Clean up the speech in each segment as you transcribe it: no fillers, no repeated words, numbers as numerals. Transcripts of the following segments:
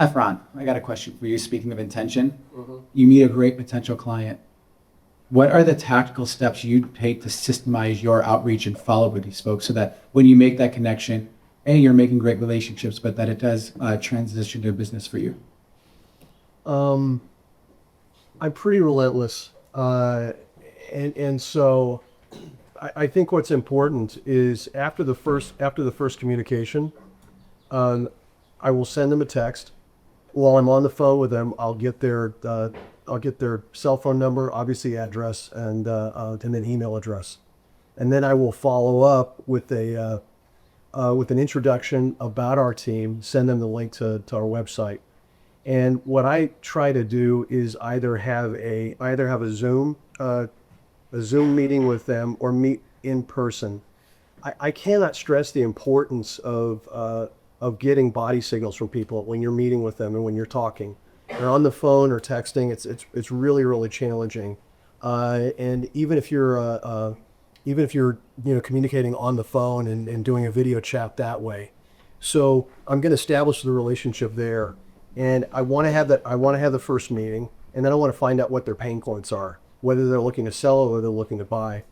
Efron, I got a question for you. Speaking of intention, you meet a great potential client. What are the tactical steps you'd take to systemize your outreach and follow with these folks so that when you make that connection, A, you're making great relationships, but that it does transition to business for you? I'm pretty relentless. And so I think what's important is after the first communication, I will send them a text. While I'm on the phone with them, I'll get their cell phone number, obviously address, and then email address, and then I will follow up with an introduction about our team. Send them the link to our website, and what I try to do is either have a Zoom meeting with them or meet in person. I cannot stress the importance of getting body signals from people when you're meeting with them and when you're talking. They're on the phone or texting. It's really, really challenging. And even if you're communicating on the phone and doing a video chat that way. So I'm going to establish the relationship there. And I want to have the first meeting, and then I want to find out what their pain points are, whether they're looking to sell or whether they're looking to buy.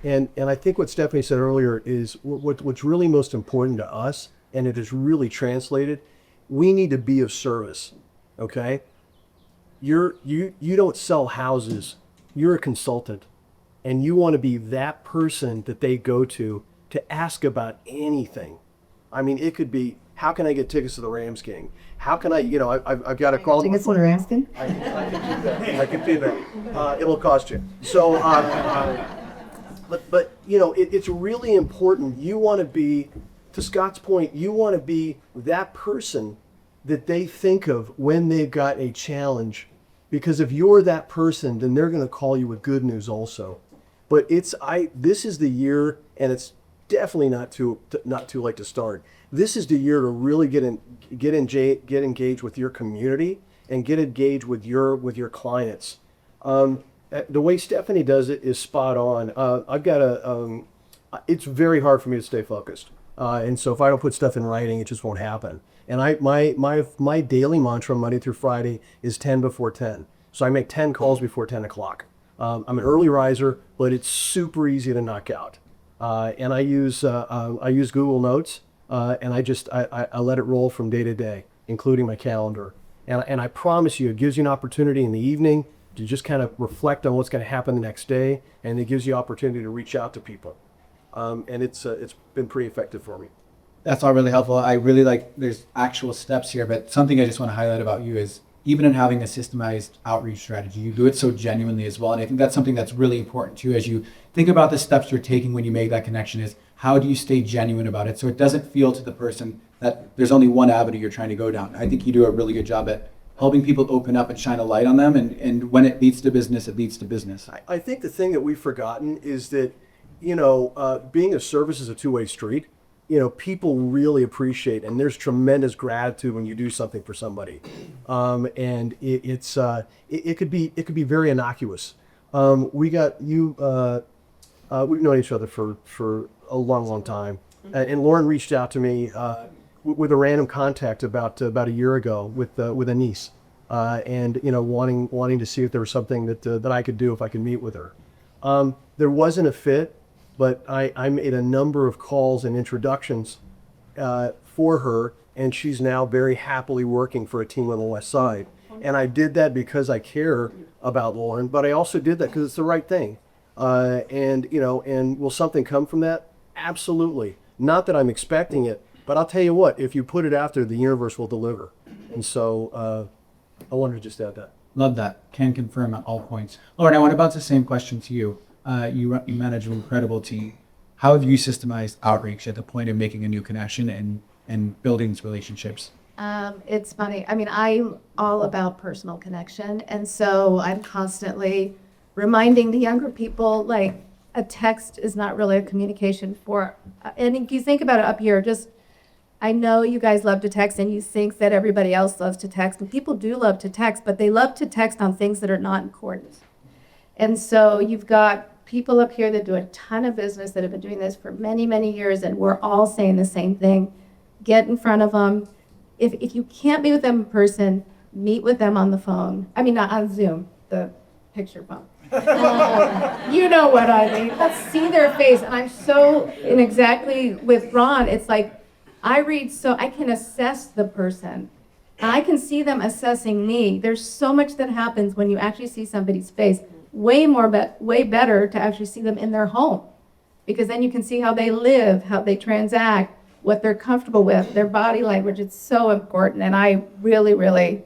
And I think what Stephanie said earlier is what's really most important to us, and it is really translated. We need to be of service. Okay? You don't sell houses. You're a consultant, and you want to be that person that they go to ask about anything. I mean, it could be, how can I get tickets to the Rams game? How can I've got to call. Tickets to the Rams game? I can do that. I can do that. It'll cost you. So, but it's really important. You want to be, to Scott's point, you want to be that person that they think of when they've got a challenge. Because if you're that person, then they're going to call you with good news also. But this is the year, and it's definitely not too late to start. This is the year to really get engaged with your community and get engaged with your clients. The way Stephanie does it is spot on. It's very hard for me to stay focused. And so if I don't put stuff in writing, it just won't happen. And my daily mantra Monday through Friday is 10 before 10. So I make 10 calls before 10 o'clock. I'm an early riser, but it's super easy to knock out. And I use Google Notes, and I let it roll from day to day, including my calendar. And I promise you, it gives you an opportunity in the evening to just kind of reflect on what's going to happen the next day, and it gives you opportunity to reach out to people. And it's been pretty effective for me. That's all really helpful. I really like, there's actual steps here, but something I just want to highlight about you is even in having a systemized outreach strategy, you do it so genuinely as well. And I think that's something that's really important too, as you think about the steps you're taking when you make that connection, is how do you stay genuine about it so it doesn't feel to the person that there's only one avenue you're trying to go down. I think you do a really good job at helping people open up and shine a light on them. And when it leads to business, it leads to business. I think the thing that we've forgotten is that, being of service is a two-way street. People really appreciate, and there's tremendous gratitude when you do something for somebody. And it could be very innocuous. We've known each other for a long time. And Lauren reached out to me with a random contact about a year ago with a niece, and wanting to see if there was something that I could do if I could meet with her. There wasn't a fit, but I made a number of calls and introductions for her, and she's now very happily working for a team on the West Side. And I did that because I care about Lauren, but I also did that because it's the right thing. And will something come from that? Absolutely. Not that I'm expecting it, but I'll tell you what, if you put it out there, the universe will deliver. And so I wanted to just add that. Love that. Can confirm at all points. Lauren, I want to bounce the same question to you. You manage an incredible team. How have you systemized outreach at the point of making a new connection and building these relationships? It's funny. I mean, I'm all about personal connection. And so I'm constantly reminding the younger people, like, a text is not really a communication for, and if you think about it up here, I know you guys love to text and you think that everybody else loves to text, and people do love to text, but they love to text on things that are not important. And so you've got people up here that do a ton of business that have been doing this for many, many years, and we're all saying the same thing. Get in front of them, if you can't meet with them in person, meet with them on the phone. I mean, not on Zoom, the picture phone. You know what I mean. Let's see their face. And I'm so, and exactly with Ron, it's like, I read so I can assess the person. And I can see them assessing me. There's so much that happens when you actually see somebody's face. Way better to actually see them in their home. Because then you can see how they live, how they transact, what they're comfortable with, their body language. It's so important. And I really, really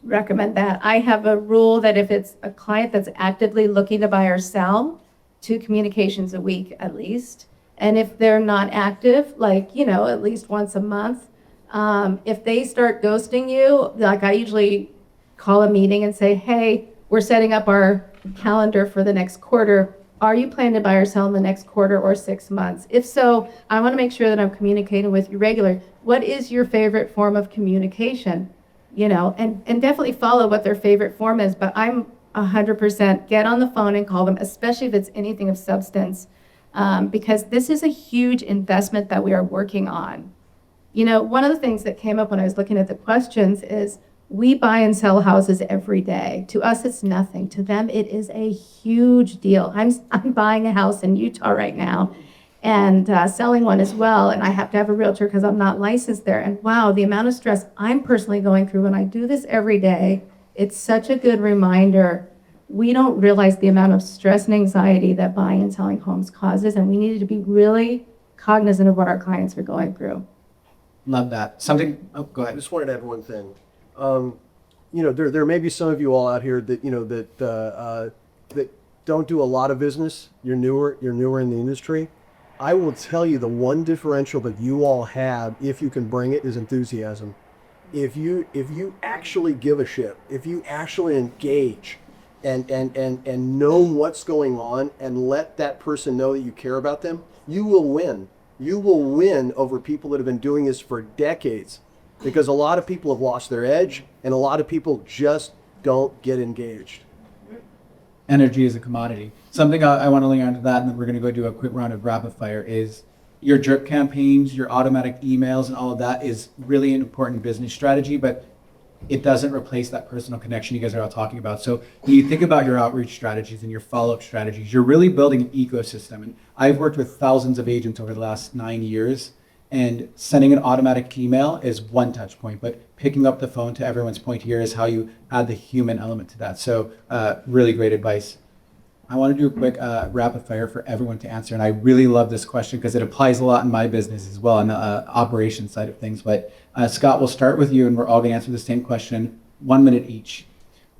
recommend that. I have a rule that if it's a client that's actively looking to buy or sell, 2 communications a week at least. And if they're not active, like, at least once a month, if they start ghosting you, like I usually call a meeting and say, hey, we're setting up our calendar for the next quarter. Are you planning to buy or sell in the next quarter or 6 months? If so, I want to make sure that I'm communicating with you regularly. What is your favorite form of communication? And definitely follow what their favorite form is, but I'm 100% get on the phone and call them, especially if it's anything of substance, because this is a huge investment that we are working on. One of the things that came up when I was looking at the questions is we buy and sell houses every day. To us, it's nothing. To them, it is a huge deal. I'm buying a house in Utah right now and selling one as well. And I have to have a realtor because I'm not licensed there. And wow, the amount of stress I'm personally going through when I do this every day, it's such a good reminder. We don't realize the amount of stress and anxiety that buying and selling homes causes. And we needed to be really cognizant of what our clients are going through. Love that. Go I ahead. just wanted to add one thing. There may be some of you all out here that that don't do a lot of business. You're newer in the industry. I will tell you the one differential that you all have, if you can bring it, is enthusiasm. If you actually give a shit, if you actually engage and know what's going on and let that person know that you care about them, you will win. You will win over people that have been doing this for decades, because a lot of people have lost their edge and a lot of people just don't get engaged. Energy is a commodity. Something I want to link onto that, and then we're going to go do a quick round of rapid fire, is your drip campaigns, your automatic emails, and all of that is really an important business strategy, but it doesn't replace that personal connection you guys are all talking about. So when you think about your outreach strategies and your follow-up strategies, you're really building an ecosystem. And I've worked with thousands of agents over the last 9 years, and sending an automatic email is one touch point, but picking up the phone, to everyone's point here, is how you add the human element to that. So really great advice. I want to do a quick rapid fire for everyone to answer. And I really love this question because it applies a lot in my business as well, on the operations side of things. But Scott, we'll start with you, and we're all going to answer the same question, 1 minute each.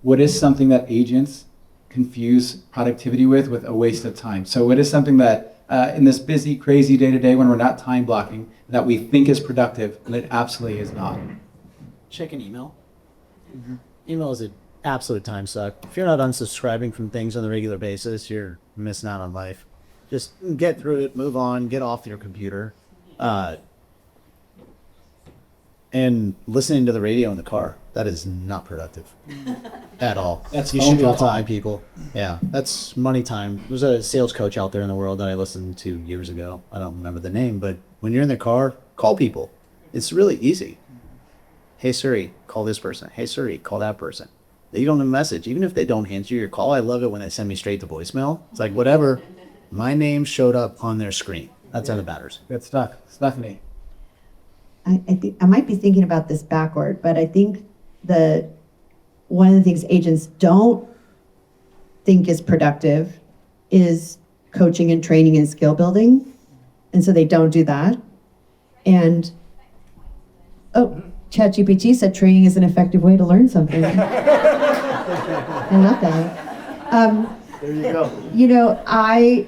What is something that agents confuse productivity with a waste of time? So what is something that in this busy, crazy day-to-day when we're not time blocking, that we think is productive, and it absolutely is not? Check an email. Email is an absolute time suck. If you're not unsubscribing from things on a regular basis, you're missing out on life. Just get through it, move on, get off your computer. And listening to the radio in the car, that is not productive at all. That's you phone should do call time, people. Yeah, that's money time. There's a sales coach out there in the world that I listened to years ago. I don't remember the name, but when you're in the car, call people. It's really easy. Hey Siri, call this person. Hey Siri, call that person. You don't have a message. Even if they don't answer your call, I love it when they send me straight to voicemail. It's like, whatever, my name showed up on their screen. That's how it matters. Good stuff. Stephanie. I think I might be thinking about this backward, but I think one of the things agents don't think is productive is coaching and training and skill building. And so they don't do that. And ChatGPT said training is an effective way to learn something. I love that. There you go. I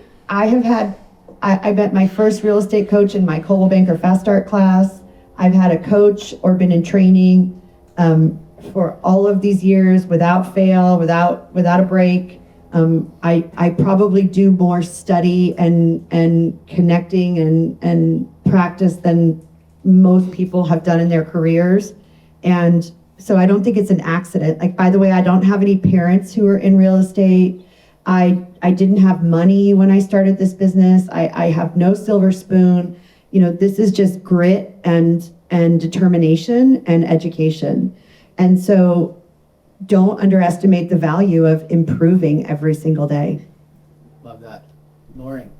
met my first real estate coach in my Coldwell Banker Fast Start class. I've had a coach or been in training for all of these years without fail, without a break. I probably do more study and connecting and practice than most people have done in their careers. And so I don't think it's an accident. Like, by the way, I don't have any parents who are in real estate. I didn't have money when I started this business. I have no silver spoon. This is just grit and and determination and education. And so don't underestimate the value of improving every single day. Love that. Lauren.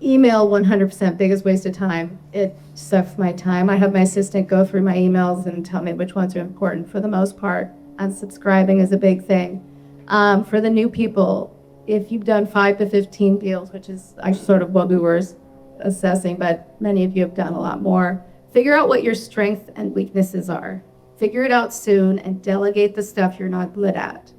Email 100% biggest waste of time. It sucks my time. I have my assistant go through my emails and tell me which ones are important for the most part. Unsubscribing is a big thing. For the new people, if you've done 5 to 15 deals, which is sort of what we were assessing, but many of you have done a lot more, figure out what your strengths and weaknesses are. Figure it out soon and delegate the stuff you're not good at.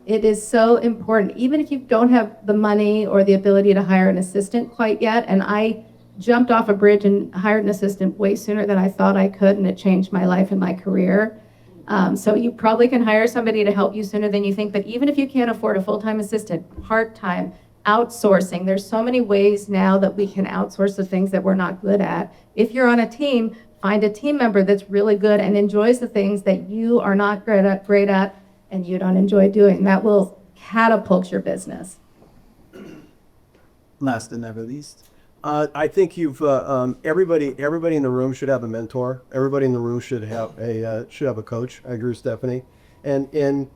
It is so important, even if you don't have the money or the ability to hire an assistant quite yet. And I jumped off a bridge and hired an assistant way sooner than I thought I could, and it changed my life and my career. So you probably can hire somebody to help you sooner than you think. But even if you can't afford a full-time assistant, part-time, outsourcing, there's so many ways now that we can outsource the things that we're not good at. If you're on a team, find a team member that's really good and enjoys the things that you are not great at and you don't enjoy doing. That will catapult your business. Last and never least. I think everybody in the room should have a mentor. Everybody in the room should have a coach. I agree with Stephanie. And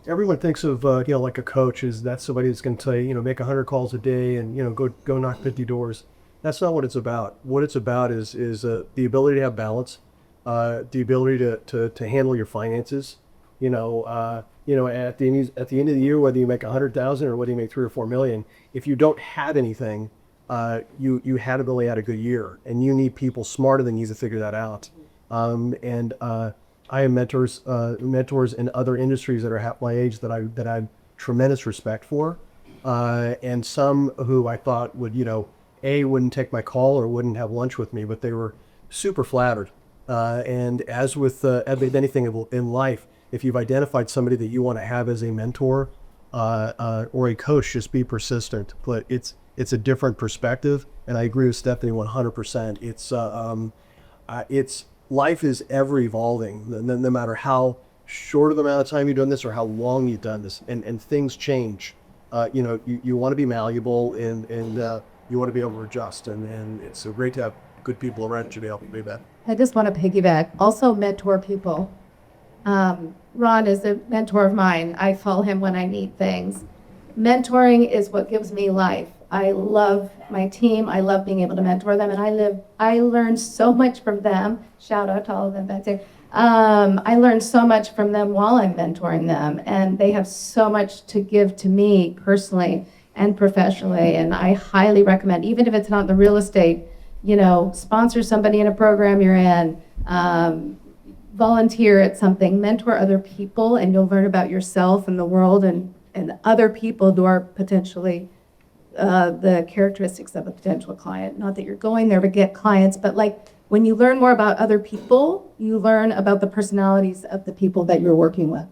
everyone thinks of like a coach is that's somebody that's going to tell you make 100 calls a day and go knock 50 doors. That's not what it's about. What it's about is the ability to have balance, the ability to handle your finances. At the end of the year, whether you make 100,000 or whether you make 3 or 4 million, if you don't have anything, you had really had a good year, and you need people smarter than you to figure that out. I have mentors in other industries that are half my age that I have tremendous respect for, and some who I thought would wouldn't take my call or wouldn't have lunch with me, but they were super flattered. And as with anything in life, if you've identified somebody that you want to have as a mentor or a coach, just be persistent. But it's a different perspective, and I agree with Stephanie 100%. It's life is ever evolving, no matter how short of the amount of time you've done this or how long you've done this, and things change. You want to be malleable and you want to be able to adjust, and it's so great to have good people around you to help you do that. I just want to piggyback. Also mentor people. Ron is a mentor of mine. I call him when I need things. Mentoring is what gives me life. I love my team. I love being able to mentor them, and I learn so much from them. Shout out to all of them back there. I learn so much from them while I'm mentoring them, and they have so much to give to me personally and professionally, and I highly recommend, even if it's not the real estate, sponsor somebody in a program you're in, volunteer at something, mentor other people, and you'll learn about yourself and the world and other people who are potentially the characteristics of a potential client. Not that you're going there to get clients, but when you learn more about other people, you learn about the personalities of the people that you're working with.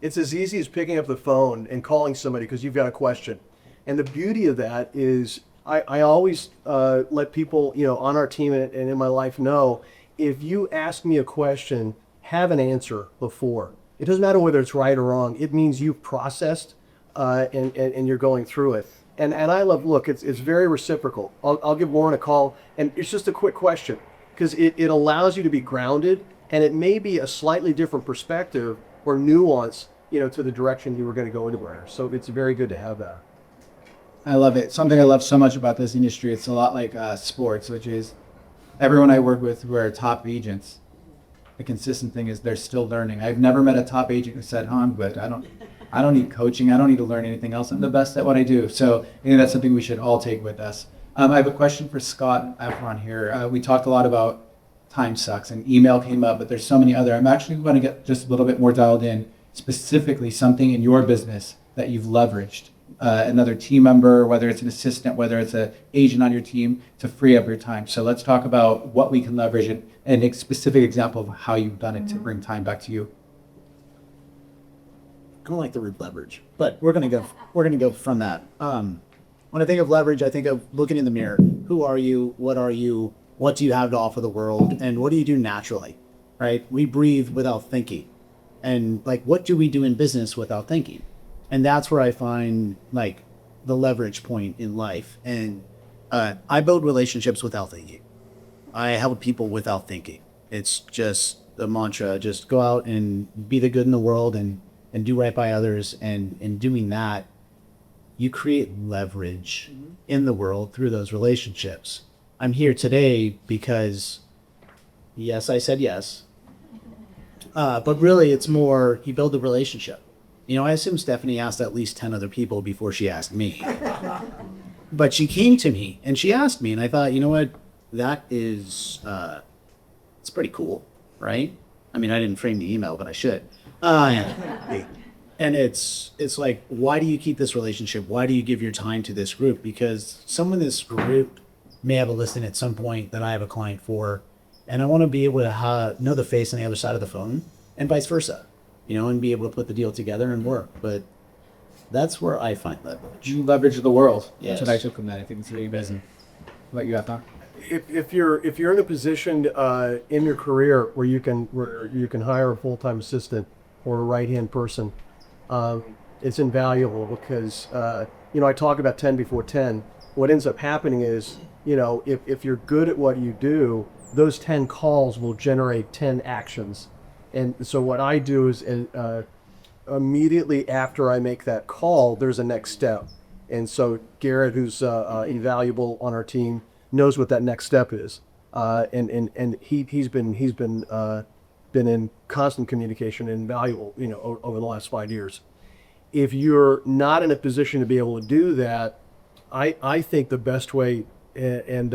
It's as easy as picking up the phone and calling somebody because you've got a question. And the beauty of that is I always let people, on our team and in my life know, if you ask me a question, have an answer before. It doesn't matter whether it's right or wrong. It means you've processed and you're going through it. And I love, look, it's very reciprocal. I'll give Lauren a call, and it's just a quick question because it allows you to be grounded, and it may be a slightly different perspective or nuance, to the direction you were going to go into there. So it's very good to have that. I love it. Something I love so much about this industry, it's a lot like sports, which is everyone I work with who are top agents, the consistent thing is they're still learning. I've never met a top agent who said, I'm good. I don't need coaching. I don't need to learn anything else. I'm the best at what I do. So I think that's something we should all take with us. I have a question for Scott Efron here. We talked a lot about time sucks and email came up, but there's so many other. I'm actually going to get just a little bit more dialed in, specifically something in your business that you've leveraged. Another team member, whether it's an assistant, whether it's an agent on your team, to free up your time. So let's talk about what we can leverage and a specific example of how you've done it to bring time back to you. I don't like the word leverage, but we're gonna go from that. When I think of leverage, I think of looking in the mirror. Who are you? What are you? What do you have to offer the world? And what do you do naturally? Right? We breathe without thinking. And what do we do in business without thinking? And that's where I find the leverage point in life. And I build relationships without thinking. I help people without thinking. It's just a mantra. Just go out and be the good in the world and do right by others. And in doing that, you create leverage in the world through those relationships. I'm here today because, yes, I said yes. But really, it's more, you build a relationship. You know, I assume Stephanie asked at least 10 other people before she asked me. But she came to me and she asked me, and I thought, you know what? That is, it's pretty cool, right? I mean, I didn't frame the email, but I should. And it's like, why do you keep this relationship? Why do you give your time to this group? Because some of this group may have a listing at some point that I have a client for, and I want to be able to know the face on the other side of the phone, and vice versa, you know, and be able to put the deal together and work. But that's where I find leverage. You leverage the world. Yes. That's what I took from that. I think it's really amazing. What you got, Doc? If you're in a position in your career where you can hire a full-time assistant or a right-hand person, it's invaluable because I talk about 10 before 10. What ends up happening is, if you're good at what you do, those 10 calls will generate 10 actions. And so what I do is immediately after I make that call, there's a next step. And so Garrett, who's invaluable on our team, knows what that next step is. And he's been in constant communication and invaluable, over the last 5 years. If you're not in a position to be able to do that, I think the best way, and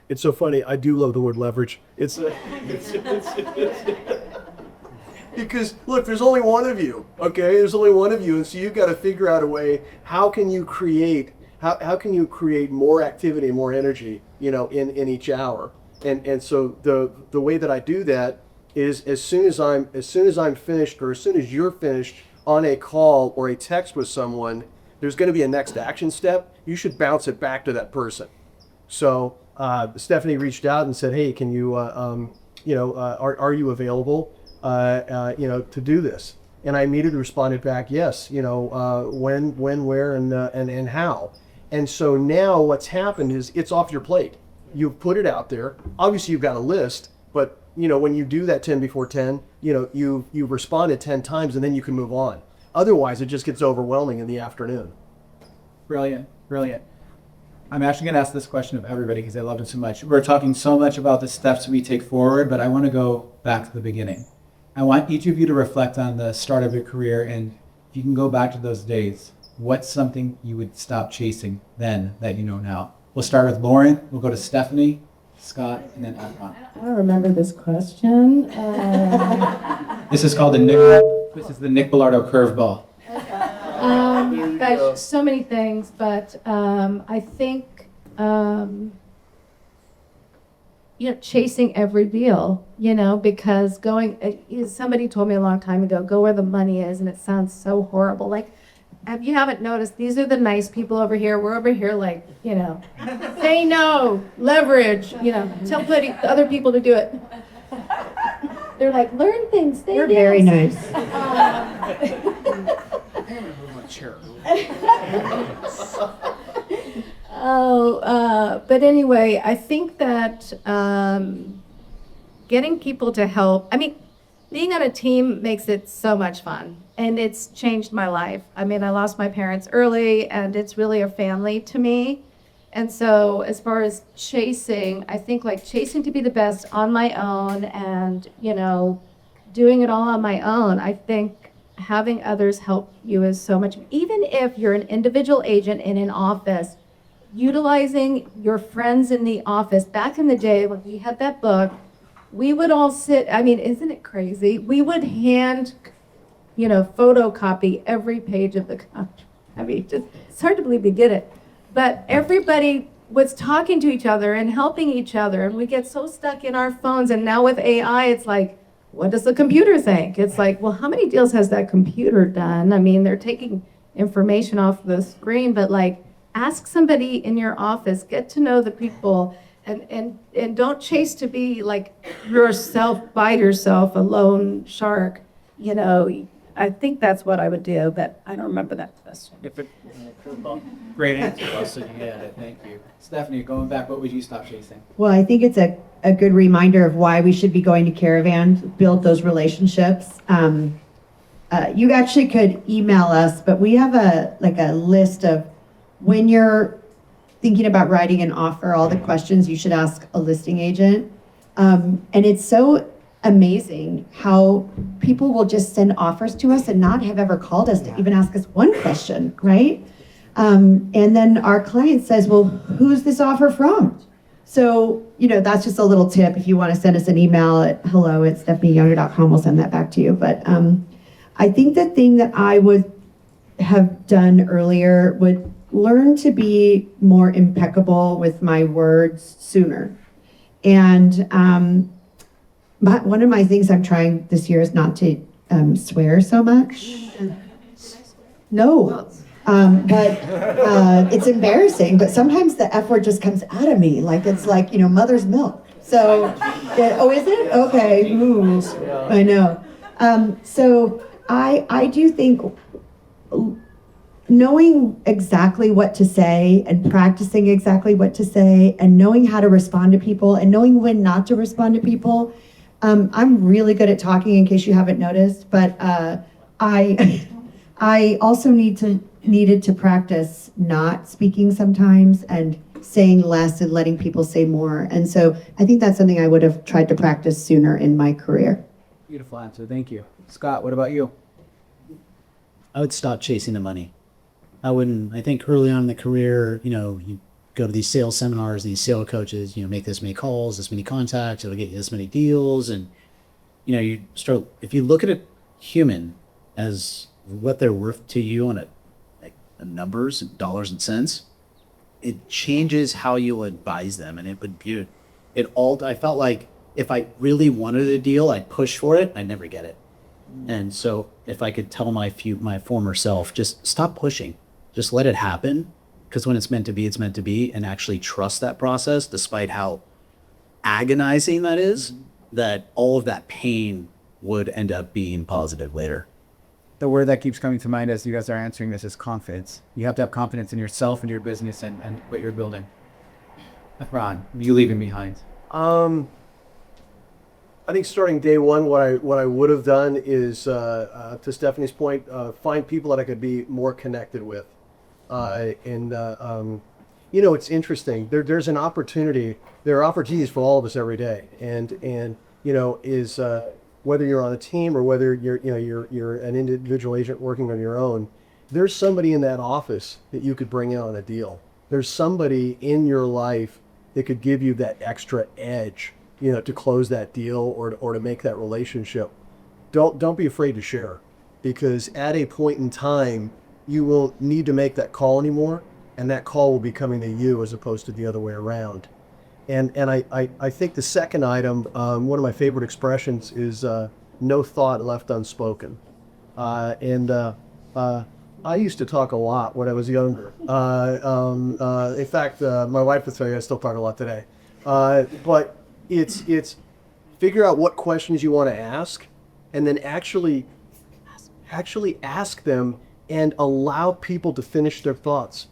it's so funny, I do love the word leverage. It's because look, there's only one of you, okay? There's only one of you, and so you've got to figure out a way, how can you create more activity, more energy, in each hour? And so the way that I do that is as soon as I'm finished, or as soon as you're finished on a call or a text with someone, there's going to be a next action step. You should bounce it back to that person. So Stephanie reached out and said, "Hey, can you, are you available, to do this?" And I immediately responded back, "Yes. When, where, and how." And so now what's happened is it's off your plate. You've put it out there. Obviously, you've got a list, but when you do that 10 before 10, you responded 10 times, and then you can move on. Otherwise, it just gets overwhelming in the afternoon. Brilliant. I'm actually going to ask this question of everybody because I love it so much. We're talking so much about the steps we take forward, but I want to go back to the beginning. I want each of you to reflect on the start of your career, and if you can go back to those days, what's something you would stop chasing then that you know now? We'll start with Lauren, we'll go to Stephanie, Scott, and then Akron. I don't remember this question. This is called the Nick Bellardo curveball. Gosh, so many things, but I think chasing every deal, because somebody told me a long time ago, go where the money is, and it sounds so horrible. Like, if you haven't noticed, these are the nice people over here. We're over here like, say no, leverage, tell other people to do it. They're like, learn things, say You're yes. very nice. But anyway, I think that getting people to help, being on a team makes it so much fun, and it's changed my life. I lost my parents early, and it's really a family to me. And so as far as chasing, I think chasing to be the best on my own and, doing it all on my own, I think having others help you is so much, even if you're an individual agent in an office, utilizing your friends in the office. Back in the day when we had that book, we would all sit, isn't it crazy? We would hand, photocopy every page of the contract. It's hard to believe we did it. But everybody was talking to each other and helping each other, and we get so stuck in our phones. And now with AI, it's like, what does the computer think? It's like, well, how many deals has that computer done? They're taking information off the screen, but ask somebody in your office, get to know the people, and don't chase to be yourself by yourself, a lone shark. I think that's what I would do, but I don't remember that question. Great answer, Russell. You had it. Thank you. Stephanie, going back, what would you stop chasing? Well, I think it's a a good reminder of why we should be going to Caravan, build those relationships. You actually could email us, but we have a list of when you're thinking about writing an offer, all the questions you should ask a listing agent. And it's so amazing how people will just send offers to us and not have ever called us to even ask us one question, right? And then our client says, well, who's this offer from? So, that's just a little tip. If you want to send us an email at hello@stephanieyounger.com, we'll send that back to you. But I think the thing that I would have done earlier would learn to be more impeccable with my words sooner. And one of my things I'm trying this year is not to swear so much. No. But it's embarrassing, but sometimes the F word just comes out of me, like it's like, mother's milk. So, is it? Okay. Ooh, I know. So I do think knowing exactly what to say and practicing exactly what to say and knowing how to respond to people and knowing when not to respond to people. I'm really good at talking, in case you haven't noticed, but I also needed to practice not speaking sometimes and saying less and letting people say more. And so I think that's something I would have tried to practice sooner in my career. Beautiful answer. Thank you. Scott, what about you? I would stop chasing the money. I think early on in the career, you go to these sales seminars, these sales coaches, make this many calls, this many contacts, it'll get you this many deals. And, you start, if you look at a human as what they're worth to you on a numbers, dollars and cents, it changes how you advise them. And I felt like if I really wanted a deal, I'd push for it. I'd never get it. And so if I could tell my former self, just stop pushing, just let it happen. Because when it's meant to be, it's meant to be, and actually trust that process, despite how agonizing that is, that all of that pain would end up being positive later. The word that keeps coming to mind as you guys are answering this is confidence. You have to have confidence in yourself and your business and what you're building. Ron, what are you leaving behind? I think starting day one, what I would have done is, to Stephanie's point, find people that I could be more connected with. It's interesting. There's an opportunity. There are opportunities for all of us every day, and whether you're on a team or whether you're an individual agent working on your own, there's somebody in that office that you could bring in on a deal. There's somebody in your life that could give you that extra edge, to close that deal or to make that relationship. Don't be afraid to share, because at a point in time, you won't need to make that call anymore, and that call will be coming to you as opposed to the other way around. And I think the second item, one of my favorite expressions is no thought left unspoken. I used to talk a lot when I was younger. In fact, my wife would tell you I still talk a lot today. But it's figure out what questions you want to ask, and then actually ask them and allow people to finish their thoughts.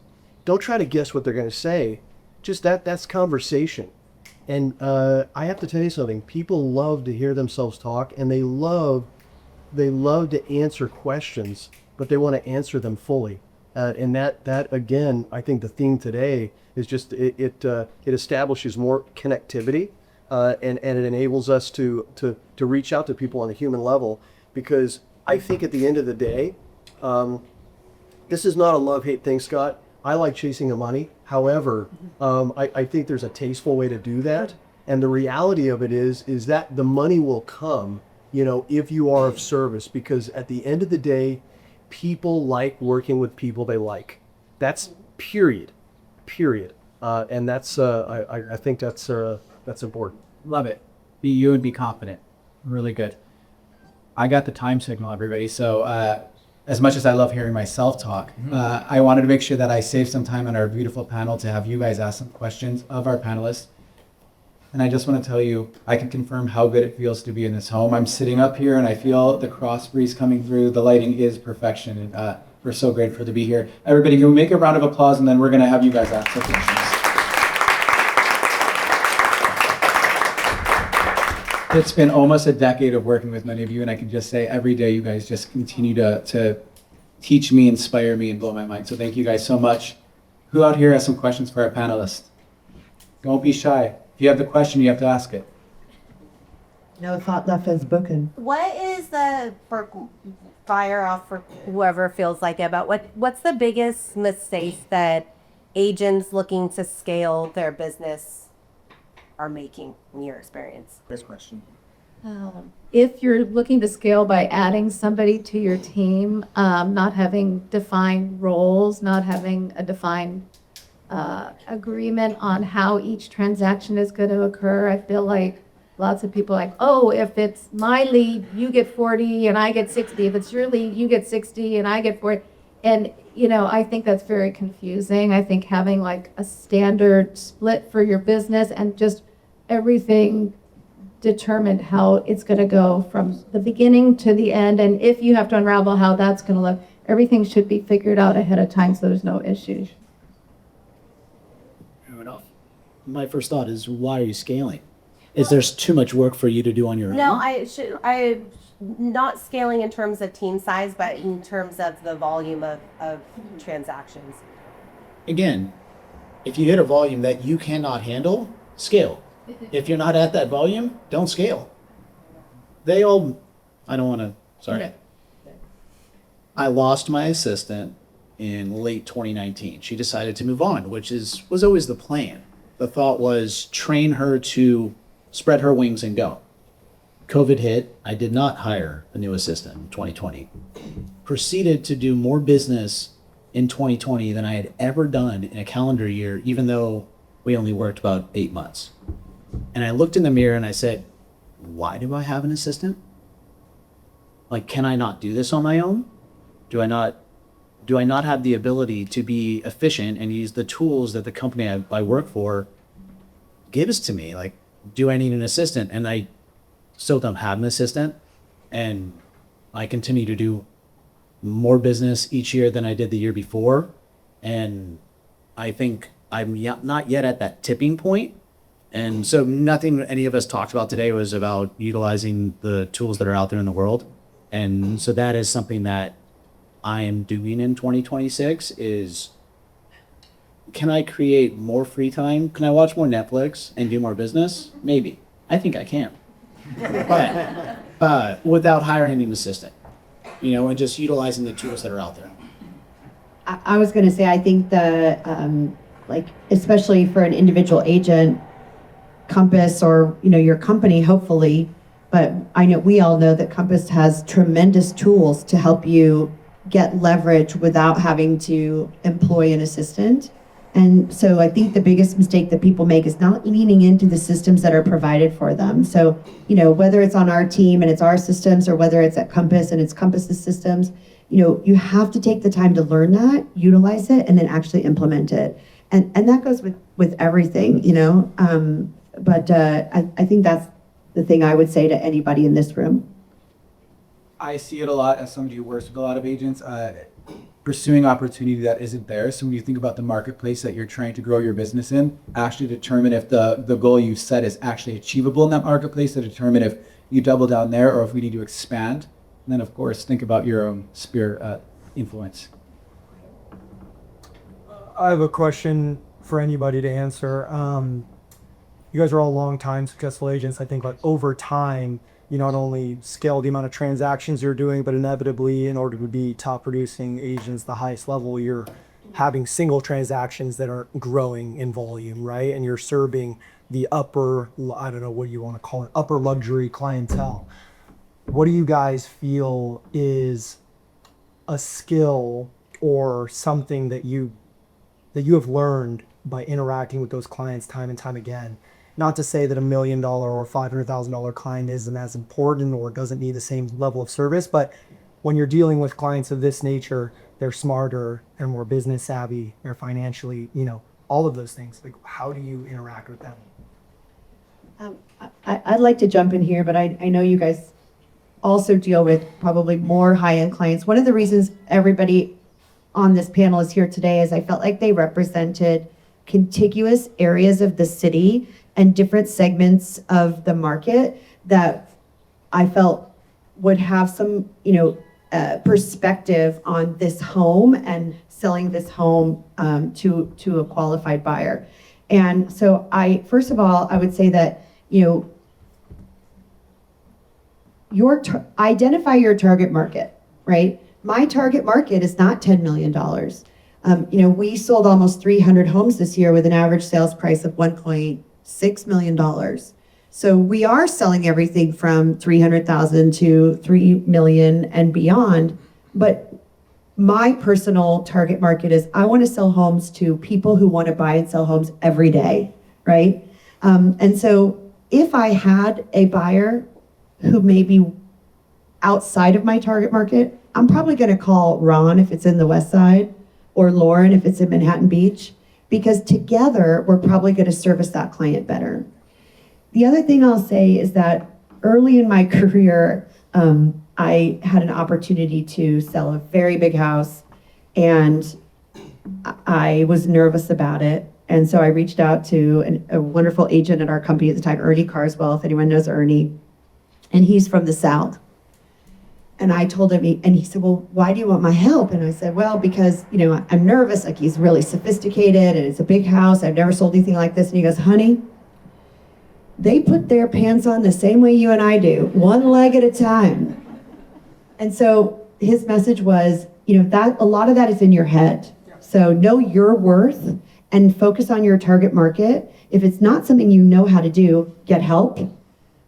Don't try to guess what they're going to say. Just that's conversation. And I have to tell you something. People love to hear themselves talk, and they love to answer questions, but they want to answer them fully. And that again, I think the theme today is just it establishes more connectivity, and it enables us to reach out to people on a human level, because I think at the end of the day, this is not a love-hate thing, Scott. I like chasing the money. However, I think there's a tasteful way to do that. And the reality of it is that the money will come, if you are of service, because at the end of the day, people like working with people they like. That's period. And that's, I think that's important. Love it. Be you and be confident. Really good. I got the time signal, everybody. So as much as I love hearing myself talk, I wanted to make sure that I saved some time on our beautiful panel to have you guys ask some questions of our panelists. And I just want to tell you, I can confirm how good it feels to be in this home. I'm sitting up here and I feel the cross breeze coming through. The lighting is perfection. And we're so grateful to be here. Everybody, can we make a round of applause, and then we're going to have you guys ask some questions. It's been almost a decade of working with many of you, and I can just say every day you guys just continue to teach me, inspire me, and blow my mind. So thank you guys so much. Who out here has some questions for our panelists? Don't be shy. If you have the question, you have to ask it. No thought left unspoken. What is the, for fire off for whoever feels like it, about what's the biggest mistake that agents looking to scale their business are making in your experience? First question. If you're looking to scale by adding somebody to your team, not having defined roles, not having a defined agreement on how each transaction is going to occur, I feel like lots of people are like, oh, if it's my lead, you get 40 and I get 60. If it's your lead, you get 60 and I get 40. And, I think that's very confusing. I think having like a standard split for your business and just everything determined how it's going to go from the beginning to the end. And if you have to unravel how that's going to look, everything should be figured out ahead of time so there's no issues. Fair enough. My first thought is, why are you scaling? Is there too much work for you to do on your No, own? I not scaling in terms of team size, but in terms of the volume of transactions. Again, if you hit a volume that you cannot handle, scale. If you're not at that volume, don't scale. I don't want to, sorry. Okay. I lost my assistant in late 2019. She decided to move on, which was always the plan. The thought was train her to spread her wings and go. COVID hit. I did not hire a new assistant in 2020. Proceeded to do more business in 2020 than I had ever done in a calendar year, even though we only worked about 8 months. And I looked in the mirror and I said, why do I have an assistant? Like, can I not do this on my own? Do I not have the ability to be efficient and use the tools that the company I work for gives to me? Like, do I need an assistant? And I still don't have an assistant. And I continue to do more business each year than I did the year before. And I think I'm not yet at that tipping point. And so nothing any of us talked about today was about utilizing the tools that are out there in the world. And so that is something that I am doing in 2026 is, can I create more free time? Can I watch more Netflix and do more business? Maybe. I think I can. But without hiring an assistant, and just utilizing the tools that are out there. I was going to say, I think especially for an individual agent, Compass or, your company, hopefully, but we all know that Compass has tremendous tools to help you get leverage without having to employ an assistant. And so I think the biggest mistake that people make is not leaning into the systems that are provided for them. So, whether it's on our team and it's our systems, or whether it's at Compass and it's Compass's systems, you have to take the time to learn that, utilize it, and then actually implement it. And that goes with everything, but I think that's the thing I would say to anybody in this room. I see it a lot as somebody who works with a lot of agents, pursuing opportunity that isn't there. So when you think about the marketplace that you're trying to grow your business in, actually determine if the goal you set is actually achievable in that marketplace, to determine if you double down there or if we need to expand. And then, of course, think about your own sphere influence. I have a question for anybody to answer. You guys are all long-time successful agents. I think over time, you not only scale the amount of transactions you're doing, but inevitably, in order to be top producing agents, the highest level, you're having single transactions that are growing in volume, right? And you're serving the upper, I don't know what you want to call it, upper luxury clientele. What do you guys feel is a skill or something that you have learned by interacting with those clients time and time again? Not to say that $1 million or $500,000 client isn't as important or doesn't need the same level of service, but when you're dealing with clients of this nature, they're smarter, they're more business savvy, they're financially, all of those things. Like, how do you interact with them? I'd like to jump in here, but I know you guys also deal with probably more high-end clients. One of the reasons everybody on this panel is here today is I felt like they represented contiguous areas of the city and different segments of the market that I felt would have some, perspective on this home and selling this home to a qualified buyer. And so first of all, I would say that, identify your target market, right? My target market is not $10 million. We sold almost 300 homes this year with an average sales price of $1.6 million. So we are selling everything from 300,000 to 3 million and beyond. But my personal target market is I want to sell homes to people who want to buy and sell homes every day, right? And so if I had a buyer who may be outside of my target market, I'm probably going to call Ron if it's in the West Side or Lauren if it's in Manhattan Beach, because together we're probably going to service that client better. The other thing I'll say is that early in my career, I had an opportunity to sell a very big house, and I was nervous about it. And so I reached out to a wonderful agent at our company at the time, Ernie Carswell, if anyone knows Ernie, and he's from the South. And I told him, and he said, well, why do you want my help? And I said, well, because, I'm nervous, like he's really sophisticated and it's a big house. I've never sold anything like this. And he goes, honey, they put their pants on the same way you and I do, one leg at a time. And so his message was, that a lot of that is in your head. So know your worth and focus on your target market. If it's not something you know how to do, get help.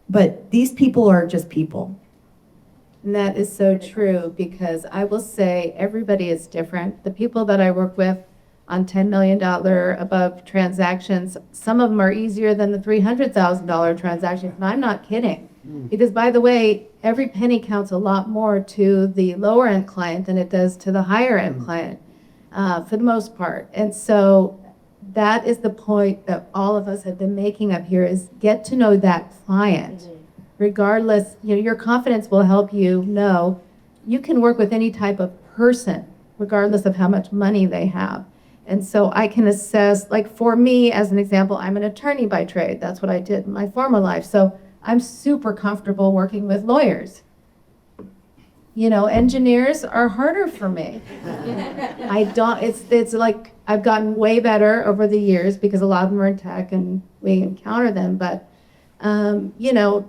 But these people are just people. And that is so true, because I will say everybody is different. The people that I work with on $10 million above transactions, some of them are easier than the $300,000 transactions. And I'm not kidding. Because, by the way, every penny counts a lot more to the lower end client than it does to the higher end client, for the most part. And so that is the point that all of us have been making up here, is get to know that client. Regardless, your confidence will help you know you can work with any type of person, regardless of how much money they have. And so I can assess, like for me, as an example, I'm an attorney by trade. That's what I did in my former life. So I'm super comfortable working with lawyers. Engineers are harder for me. It's like I've gotten way better over the years because a lot of them are in tech and we encounter them. But,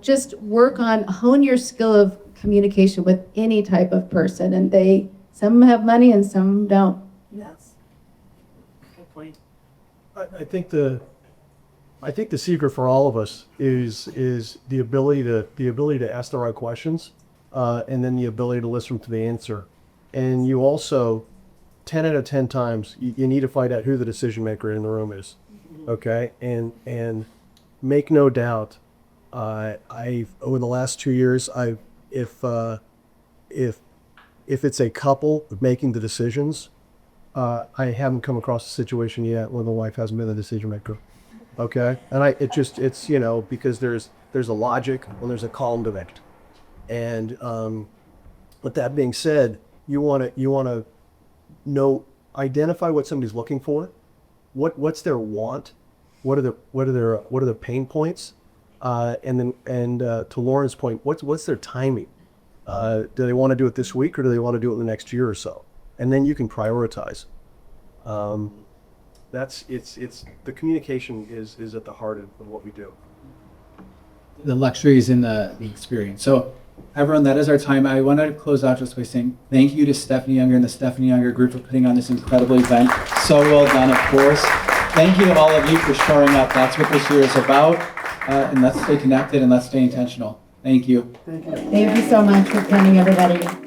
just hone your skill of communication with any type of person. And some have money and some don't. Yes. I think the secret for all of us is the ability to ask the right questions, and then the ability to listen to the answer. And you also, 10 out of 10 times, you need to find out who the decision maker in the room is. Okay, and make no doubt, I've over the last 2 years, if it's a couple making the decisions, I haven't come across a situation yet where the wife hasn't been the decision maker. Okay, and it's because there's a logic and there's a call and direct. And with that being said, you want to identify what somebody's looking for, what's their want, what are their pain points, and to Lauren's point, what's their timing? Do they want to do it this week, or do they want to do it in the next year or so? And then you can prioritize. It's the communication is at the heart of what we do. The luxury is in the experience. So everyone, that is our time. I wanted to close out just by saying thank you to Stephanie Younger and the Stephanie Younger group for putting on this incredible event. So well done, of course. Thank you to all of you for showing up. That's what this year is about. And let's stay connected and let's stay intentional. Thank you. Thank you so much for coming, everybody.